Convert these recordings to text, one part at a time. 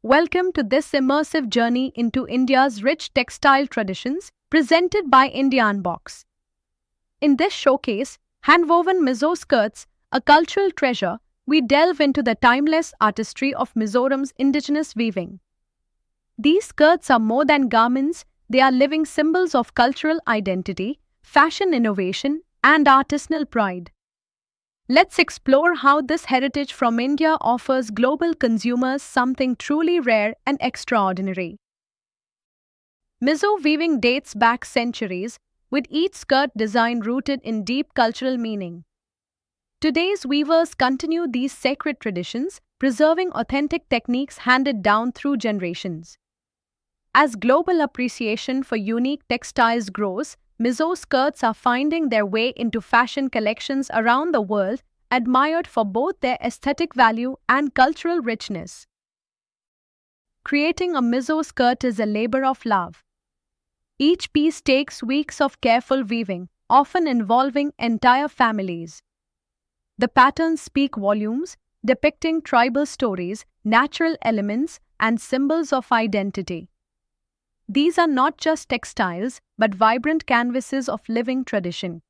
Welcome to this immersive journey into India's rich textile traditions presented by India Unbox. In this showcase, Handwoven Mizo Skirts, a cultural treasure, we delve into the timeless artistry of Mizoram's indigenous weaving. These skirts are more than garments, they are living symbols of cultural identity, fashion innovation, and artisanal pride. Let's explore how this heritage from India offers global consumers something truly rare and extraordinary. Mizo weaving dates back centuries, with each skirt design rooted in deep cultural meaning. Today's weavers continue these sacred traditions, preserving authentic techniques handed down through generations. As global appreciation for unique textiles grows, Mizo skirts are finding their way into fashion collections around the world, admired for both their aesthetic value and cultural richness. Creating a Mizo skirt is a labor of love. Each piece takes weeks of careful weaving, often involving entire families. The patterns speak volumes, depicting tribal stories, natural elements, and symbols of identity. These are not just textiles, but vibrant canvases of living tradition.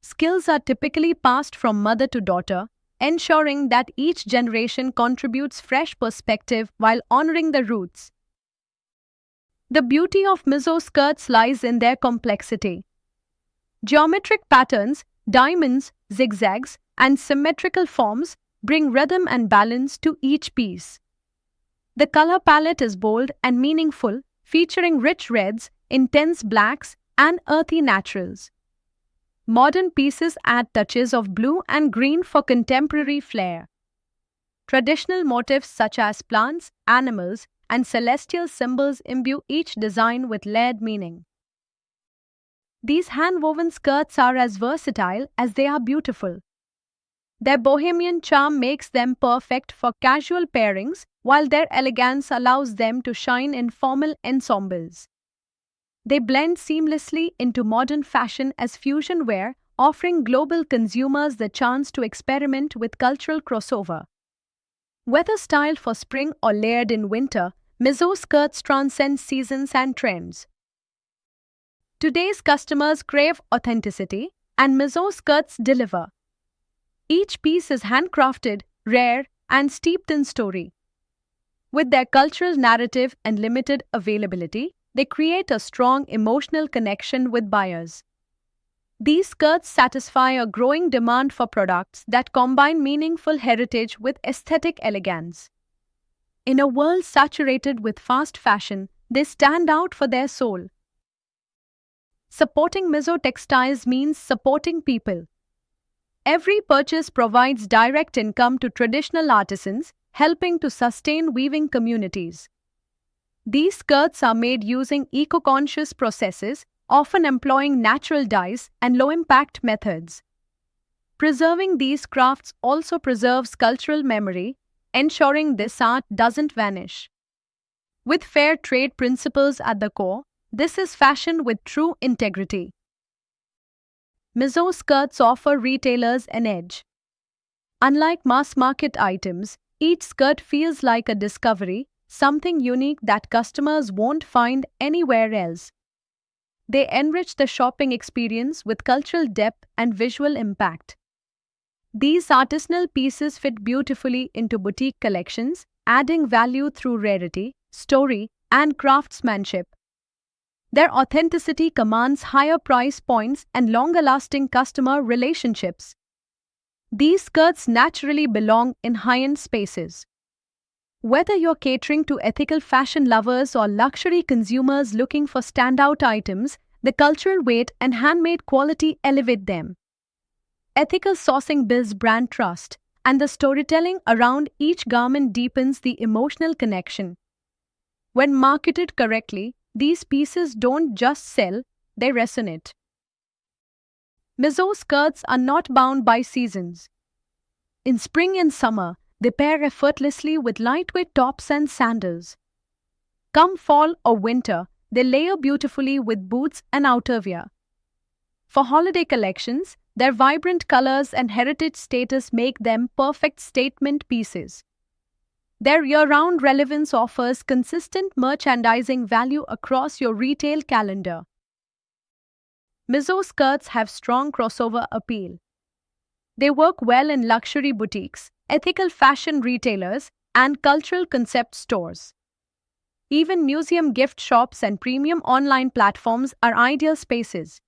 Skills are typically passed from mother to daughter, ensuring that each generation contributes fresh perspective while honoring the roots. The beauty of Mizo skirts lies in their complexity. Geometric patterns, diamonds, zigzags, and symmetrical forms bring rhythm and balance to each piece. The color palette is bold and meaningful, featuring rich reds, intense blacks, and earthy naturals. Modern pieces add touches of blue and green for contemporary flair. Traditional motifs such as plants, animals, and celestial symbols imbue each design with layered meaning. These hand-woven skirts are as versatile as they are beautiful. Their bohemian charm makes them perfect for casual pairings, while their elegance allows them to shine in formal ensembles. They blend seamlessly into modern fashion as fusion wear, offering global consumers the chance to experiment with cultural crossover. Whether styled for spring or layered in winter, Mizo skirts transcend seasons and trends. Today's customers crave authenticity, and Mizo skirts deliver. Each piece is handcrafted, rare, and steeped in story. With their cultural narrative and limited availability, they create a strong emotional connection with buyers. These skirts satisfy a growing demand for products that combine meaningful heritage with aesthetic elegance. In a world saturated with fast fashion, they stand out for their soul. Supporting Mizo textiles means supporting people. Every purchase provides direct income to traditional artisans, helping to sustain weaving communities. These skirts are made using eco-conscious processes, often employing natural dyes and low-impact methods. Preserving these crafts also preserves cultural memory, ensuring this art doesn't vanish. With fair trade principles at the core, this is fashion with true integrity. Mizo skirts offer retailers an edge. Unlike mass-market items, each skirt feels like a discovery, something unique that customers won't find anywhere else. They enrich the shopping experience with cultural depth and visual impact. These artisanal pieces fit beautifully into boutique collections, adding value through rarity, story, and craftsmanship. Their authenticity commands higher price points and longer-lasting customer relationships. These skirts naturally belong in high-end spaces. Whether you're catering to ethical fashion lovers or luxury consumers looking for standout items, the cultural weight and handmade quality elevate them. Ethical sourcing builds brand trust, and the storytelling around each garment deepens the emotional connection. When marketed correctly, these pieces don't just sell, they resonate. Mizo skirts are not bound by seasons. In spring and summer, they pair effortlessly with lightweight tops and sandals. Come fall or winter, they layer beautifully with boots and outerwear. For holiday collections, their vibrant colors and heritage status make them perfect statement pieces. Their year-round relevance offers consistent merchandising value across your retail calendar. Mizo skirts have strong crossover appeal. They work well in luxury boutiques, ethical fashion retailers, and cultural concept stores. Even museum gift shops and premium online platforms are ideal spaces.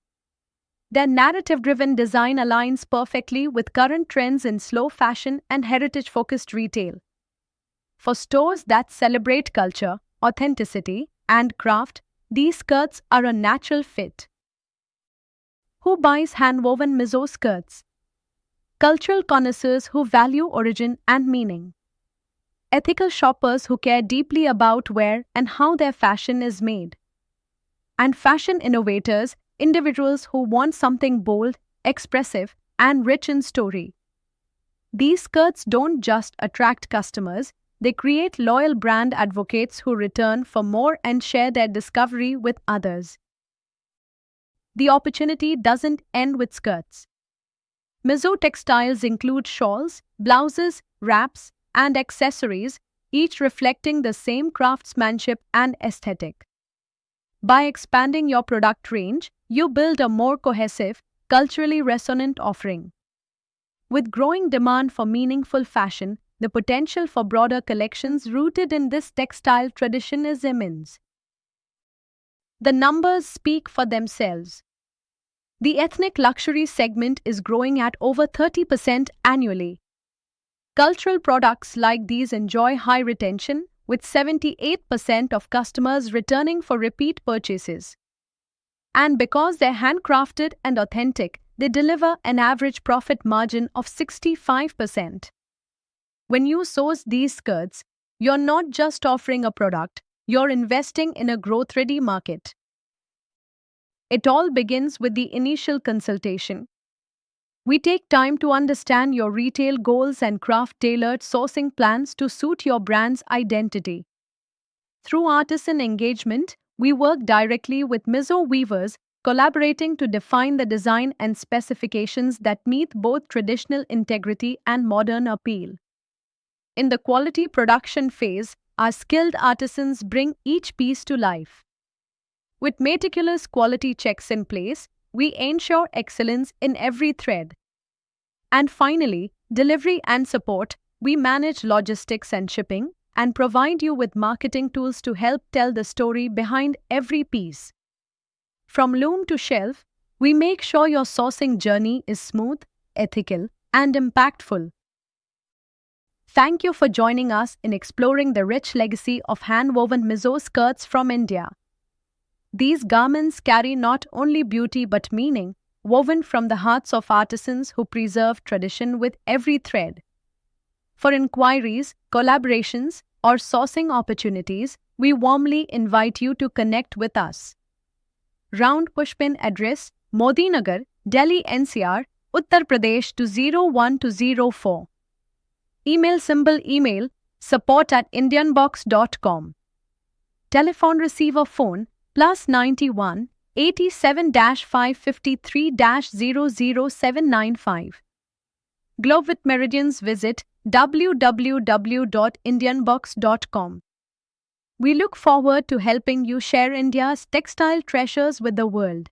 Their narrative-driven design aligns perfectly with current trends in slow fashion and heritage-focused retail. For stores that celebrate culture, authenticity, and craft, these skirts are a natural fit. Who buys hand-woven Mizo skirts? Cultural connoisseurs who value origin and meaning. Ethical shoppers who care deeply about where and how their fashion is made. And fashion innovators, individuals who want something bold, expressive, and rich in story. These skirts don't just attract customers, they create loyal brand advocates who return for more and share their discovery with others. The opportunity doesn't end with skirts. Mizo textiles include shawls, blouses, wraps, and accessories, each reflecting the same craftsmanship and aesthetic. By expanding your product range, you build a more cohesive, culturally resonant offering. With growing demand for meaningful fashion, the potential for broader collections rooted in this textile tradition is immense. The numbers speak for themselves. The ethnic luxury segment is growing at over 30% annually. Cultural products like these enjoy high retention, with 78% of customers returning for repeat purchases. And because they're handcrafted and authentic, they deliver an average profit margin of 65%. When you source these skirts, you're not just offering a product, you're investing in a growth-ready market. It all begins with the initial consultation. We take time to understand your retail goals and craft tailored sourcing plans to suit your brand's identity. Through artisan engagement, we work directly with Mizo weavers, collaborating to define the design and specifications that meet both traditional integrity and modern appeal. In the quality production phase, our skilled artisans bring each piece to life. With meticulous quality checks in place, we ensure excellence in every thread. And finally, delivery and support, we manage logistics and shipping and provide you with marketing tools to help tell the story behind every piece. From loom to shelf, we make sure your sourcing journey is smooth, ethical, and impactful. Thank you for joining us in exploring the rich legacy of hand-woven Mizo skirts from India. These garments carry not only beauty but meaning, woven from the hearts of artisans who preserve tradition with every thread. For inquiries, collaborations, or sourcing opportunities, we warmly invite you to connect with us. Round Pushpin address, Modinagar, Delhi NCR, Uttar Pradesh 20104. Email symbol email support@indianbox.com. Telephone receiver phone +91 87-553-00795. Globe with Meridians visit www.indianbox.com. We look forward to helping you share India's textile treasures with the world.